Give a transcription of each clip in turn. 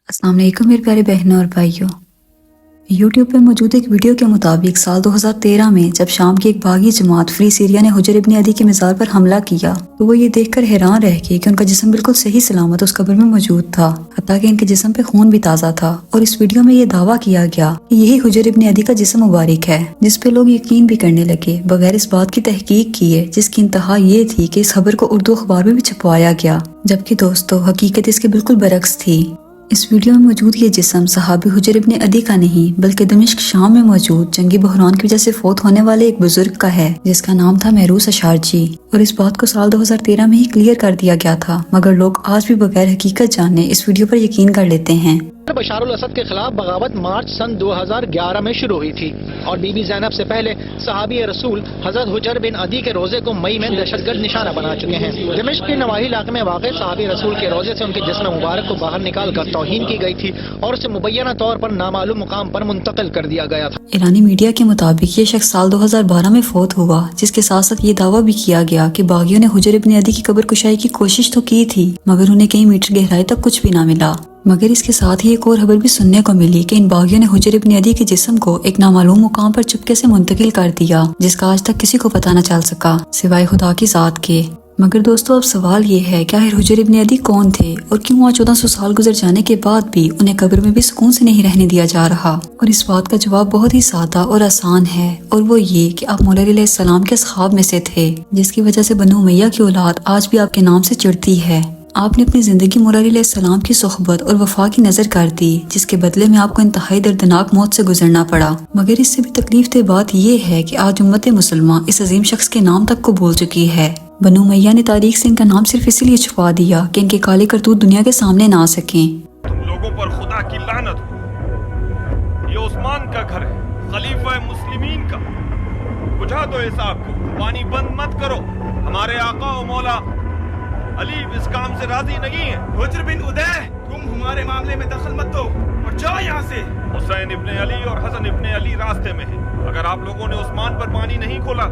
अस्सलाम वालेकुम मेरे प्यारे बहनों और भाइयों। यूट्यूब पर मौजूद एक वीडियो के मुताबिक साल 2013 में जब शाम की एक बागी जमात फ्री सीरिया ने हुजर इब्न अदी के मज़ार पर हमला किया तो वो ये देखकर हैरान रह गए कि उनका जिस्म बिल्कुल सही सलामत उस कब्र में मौजूद था, हत्ता कि इनके जिस्म पे खून भी ताज़ा था। और इस वीडियो में ये दावा किया गया कि यही हुजर इब्न अदी का जिस्म मुबारक है, जिस पे लोग यकीन भी करने लगे बगैर इस बात की तहकीक किए, जिसकी इंतहा ये थी कि इस खबर को उर्दू अखबार में भी छपवाया गया, जबकि दोस्तों हकीकत इसके बिल्कुल बरक्स थी। इस वीडियो में मौजूद ये जिस्म सहाबी हुजर इब्न अदी का नहीं बल्कि दमिश्क शाम में मौजूद जंगी बहरान की वजह से फौत होने वाले एक बुजुर्ग का है, जिसका नाम था महरूस अशारजी। और इस बात को साल 2013 में ही क्लियर कर दिया गया था, मगर लोग आज भी बगैर हकीकत जाने इस वीडियो पर यकीन कर लेते हैं। बशारुल असद के खिलाफ बगावत मार्च सन 2011 में शुरू हुई थी और बीबी ज़ैनब से पहले सहाबी रसूल हजरत हुजर बिन अदी के रोजे को मई में दहशतगर्द निशाना बना चुके हैं। दमिश्क के नवाही इलाके में वाक़ सहाबी रसूल के रोजे से उनके जिस्म मुबारक को बाहर निकाल कर तौहीन की गई थी और उसे मुबैना तौर पर नामालूम मुकाम पर मुंतकिल कर दिया गया था। ईरानी मीडिया के मुताबिक ये शख्स साल 2012 में फौत हुआ, जिसके साथ साथ ये दावा भी किया गया कि बागियों ने हुजर इब्न अदी की कब्र कुशाई की कोशिश तो की थी, मगर उन्हें कई मीटर गहराई तक कुछ भी ना मिला। मगर इसके साथ ही एक और खबर भी सुनने को मिली कि इन बागियों ने हुजर इब्न अदी के जिस्म को एक नामालूम मुकाम पर चुपके से मुंतकिल कर दिया, जिसका आज तक किसी को पता न चल सका सिवाय खुदा की जात के। मगर दोस्तों अब सवाल ये है कि आखिर हुजर इब्न अदी कौन थे और क्यों वहाँ 1400 साल गुजर जाने के बाद भी उन्हें कब्र में भी सुकून से नहीं रहने दिया जा रहा। और इस बात का जवाब बहुत ही सादा और आसान है, और वो ये कि आप मौला अलैहिस्सलाम के असहाब में से थे, जिसकी वजह से बनु उमैया की औलाद आज भी आपके नाम से चिढ़ती है। आपने अपनी जिंदगी मौला अलैहिस्सलाम की सोहबत और वफा की नजर कर दी, जिसके बदले में आपको इंतहाई दर्दनाक मौत से गुजरना पड़ा। मगर इससे भी तकलीफ दे बात यह है कि आज उम्मत मुसलमान इस अजीम शख्स के नाम तक को भूल चुकी है। बनु उमैया ने तारीख से इनका नाम सिर्फ इसीलिए छुपा दिया कि इनके काले करतूत दुनिया के सामने ना आ सकें। तुम लोगों पर खुदा की लानत हो। ये उस्मान का घर है, खलीफा मुस्लिमीन का। बुझा दो इस आग को, पानी बंद मत करो। हमारे आका और मौला अली इस काम से राजी नहीं है। हुजर बिन उदय, तुम हमारे मामले में दखल मत दो और जाओ यहाँ से। हुसैन इब्ने अली और हसन इब्ने अली रास्ते में हैं। अगर आप लोगों ने उस्मान पर पानी नहीं खोला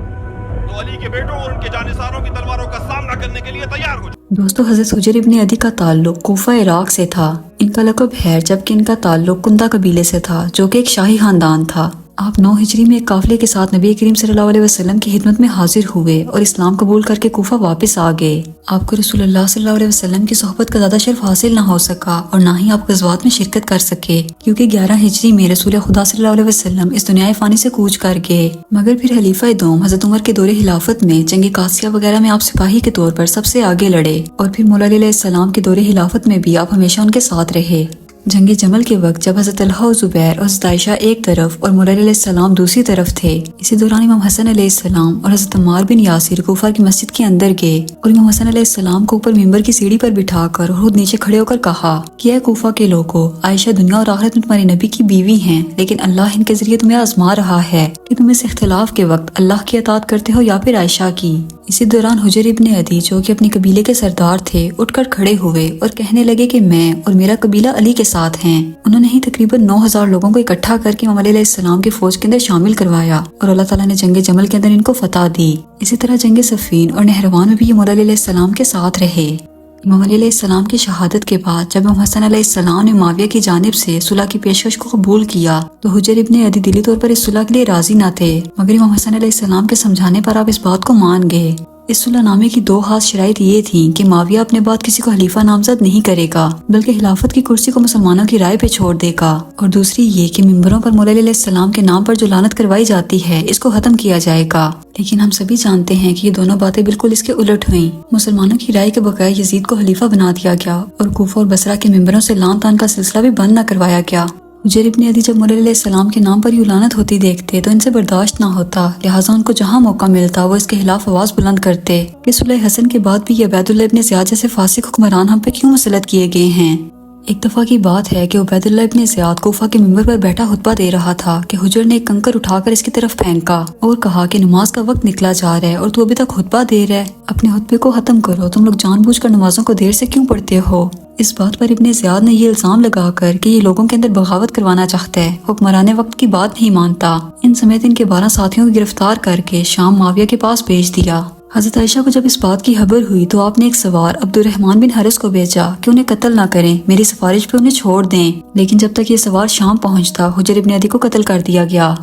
तो अली के बेटों और उनके जानिसारों की तलवारों का सामना करने के लिए तैयार हो जाओ। दोस्तों हजरत हुजर इब्न अदी का ताल्लुक कूफा इराक से था। इनका लक़ब है, जबकि इनका ताल्लुक कुंदा कबीले से था, जो कि एक शाही खानदान था। आप 9 हिजरी में एक काफिले के साथ नबी करीम सल्लल्लाहु अलैहि वसल्लम की खिदमत में हाजिर हुए और इस्लाम कबूल करके कूफा वापस आ गए। आपको रसूलुल्लाह सल्लल्लाहु अलैहि वसल्लम की सोहबत का ज्यादा शर्फ हासिल न हो सका और ना ही आप ग़ज़वात में शिरकत कर सके, क्योंकि 11 हिजरी में रसूल खुदा सल्लल्लाहु अलैहि वसल्लम इस दुनिया फ़ानी से कूच कर गए। मगर फिर खलीफा दोम हज़रत उमर के दौरे हिलाफत में जंग कासिया वगैरह में आप सिपाही के तौर पर सबसे आगे लड़े और फिर मौला अलैहिस्सलाम के दौरे हिलाफत में भी आप हमेशा उनके साथ रहे। जंग जमल के वक्त जब हज़रत तलहा और ज़ुबैर और हज़रत आयशा एक तरफ और मौला अलैहिस्सलाम दूसरी तरफ थे, इसी दौरान इमाम हसन अलैहिस्सलाम और हज़रत अम्मार बिन यासिर कूफा की मस्जिद के अंदर गए और इमाम हसन अलैहिस्सलाम को ऊपर मिंबर की सीढ़ी पर बिठाकर खुद नीचे खड़े होकर कहा कि ऐ कूफा के लोगों, आयशा दुनिया और आखिरत में तुम्हारे नबी की बीवी हैं, लेकिन अल्लाह इनके जरिए तुम्हें आजमा रहा है कि तुम इस इख्तिलाफ के वक्त अल्लाह की अताअत करते हो या फिर आयशा की। इसी दौरान हुजर इब्न अदी, जो कि अपने कबीले के सरदार थे, उठकर खड़े हुए और कहने लगे कि मैं और मेरा कबीला अली के साथ हैं। उन्होंने ही तकरीबन 9000 लोगों को इकट्ठा करके इमाम अली अलैहिस्सलाम की फौज के अंदर शामिल करवाया और अल्लाह ताला ने जंग जमल के अंदर इनको फतह दी। इसी तरह जंग सफीन और नहरवान में भी ये मौला अलैहिस्सलाम के साथ रहे। इमाम अली अलैहिस्सलाम की शहादत के बाद जब इमाम हसन अलैहिस्सलाम ने मुआविया की जानिब से सुलह की पेशकश को कबूल किया तो हुजर इब्न अदी दिली तौर पर इस सुलह के लिए राजी न थे, मगर इमाम हसन अलैहिस्सलाम के समझाने पर आप इस बात को मान गए। इस सुलहनामे की 2 खास शराइत ये थी कि मुआविया अपने बाद किसी को खलीफा नामजद नहीं करेगा, बल्कि खिलाफत की कुर्सी को मुसलमानों की राय पे छोड़ देगा, और दूसरी ये कि मिंबरों पर मौला अलैहिस्सलाम के नाम पर जो लानत करवाई जाती है इसको खत्म किया जाएगा। लेकिन हम सभी जानते हैं कि ये दोनों बातें बिल्कुल इसके उलट हुई। मुसलमानों की राय के बगैर यजीद को खलीफा बना दिया गया और कूफा और बसरा के मिंबरों से लान तान का सिलसिला भी बंद न करवाया गया। हुजर इब्न अदी जब मौला अलैहिस्सलाम के नाम पर यूं लानत होती देखते तो इनसे बर्दाश्त ना होता, लिहाजा उनको जहाँ मौका मिलता वो इसके खिलाफ आवाज बुलंद करते कि सुलह हसन के बाद भी ये उबैदुल्लाह इब्न ज़ियाद जैसे फासिक हुक्मरान हम पे क्यों मुसल्लत किए गए हैं। एक दफा की बात है कि उबैदुल्लाह इब्न ज़ियाद कूफा के मिंबर पर बैठा खुतबा दे रहा था कि हुजर ने एक कंकर उठाकर इसकी तरफ फेंका और कहा कि नमाज का वक्त निकला जा रहा है और तू अभी तक खुतबा दे रहा है, अपने खुतबे को खत्म करो, तुम लोग जानबूझकर नमाजों को देर से क्यों पढ़ते हो। इस बात पर इब्न ज़ियाद ने ये इल्जाम लगाकर कि ये लोगों के अंदर बगावत करवाना चाहता है, हुक्मराने वक्त की बात नहीं मानता। इन समेत इनके 12 साथियों को गिरफ्तार करके शाम मुआविया के पास भेज दिया। حضرت عائشہ کو جب اس بات کی خبر ہوئی تو آپ نے ایک سوار عبد الرحمن بن حارث کو بھیجا کہ انہیں قتل نہ کریں، میری سفارش پہ انہیں چھوڑ دیں، لیکن جب تک یہ سوار شام پہنچتا حجر ابن عدی کو قتل کر دیا گیا۔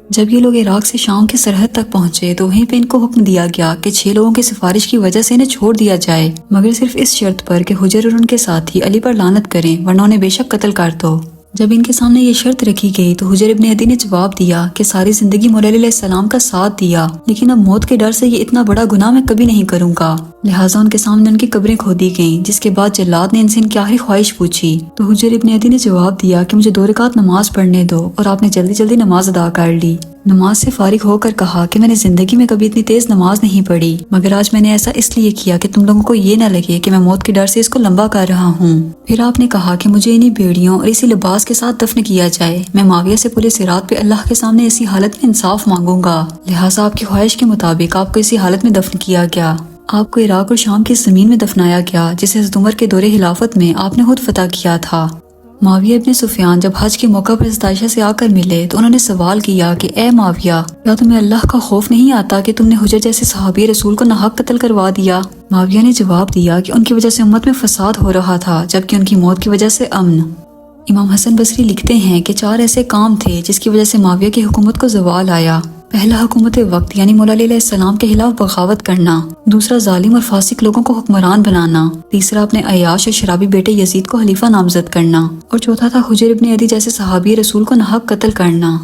جب یہ لوگ عراق سے شام کی سرحد تک پہنچے تو وہیں پہ ان کو حکم دیا گیا کہ 6 لوگوں کی سفارش کی وجہ سے انہیں چھوڑ دیا جائے، مگر صرف اس شرط پر کہ حجر اور ان کے ساتھی علی پر لعنت کریں ورنہ انہیں بے شک قتل کر دو۔ جب ان کے سامنے یہ شرط رکھی گئی تو حجر ابن عدی نے جواب دیا کہ ساری زندگی مولا علیہ السلام کا ساتھ دیا، لیکن اب موت کے ڈر سے یہ اتنا بڑا گناہ میں کبھی نہیں کروں گا۔ لہٰذا ان کے سامنے ان کی قبریں کھودی گئیں، جس کے بعد جلاد نے ان سے ان کی آخری خواہش پوچھی تو حجر ابن عدی نے جواب دیا کہ مجھے 2 رکعت نماز پڑھنے دو، اور آپ نے جلدی جلدی نماز ادا کر لی۔ نماز سے فارغ ہو کر کہا کہ میں نے زندگی میں کبھی اتنی تیز نماز نہیں پڑھی، مگر آج میں نے ایسا اس لیے کیا کہ تم لوگوں کو یہ نہ لگے کہ میں موت کے ڈر سے اس کو لمبا کر رہا ہوں۔ پھر آپ نے کہا کہ مجھے انہی بیڑیوں اور اسی لباس کے ساتھ دفن کیا جائے، میں معاویہ سے پورے صراط پہ اللہ کے سامنے اسی حالت میں انصاف مانگوں گا، لہٰذا آپ کی خواہش کے مطابق آپ کو اسی حالت میں دفن کیا گیا۔ آپ کو عراق اور شام کی زمین میں دفنایا گیا جسے حضرت عمر کے دور خلافت میں آپ نے خود فتح کیا تھا۔ معاویہ ابن سفیان جب حج کے موقع پر حضرت عائشہ سے آ کر ملے تو انہوں نے سوال کیا کہ اے معاویہ، کیا تمہیں اللہ کا خوف نہیں آتا کہ تم نے حجر جیسے صحابی رسول کو ناحق قتل کروا دیا؟ معاویہ نے جواب دیا کہ ان کی وجہ سے امت میں فساد ہو رہا تھا، جبکہ ان کی موت کی وجہ سے امن۔ امام حسن بصری لکھتے ہیں کہ 4 ایسے کام تھے جس کی وجہ سے معاویہ کی حکومت کو زوال آیا۔ پہلا حکومت وقت یعنی مولا علیہ السلام کے خلاف بغاوت کرنا، دوسرا ظالم اور فاسق لوگوں کو حکمران بنانا، تیسرا اپنے عیاش اور شرابی بیٹے یزید کو خلیفہ نامزد کرنا، اور چوتھا تھا حجر ابن عدی جیسے صحابی رسول کو ناحق قتل کرنا۔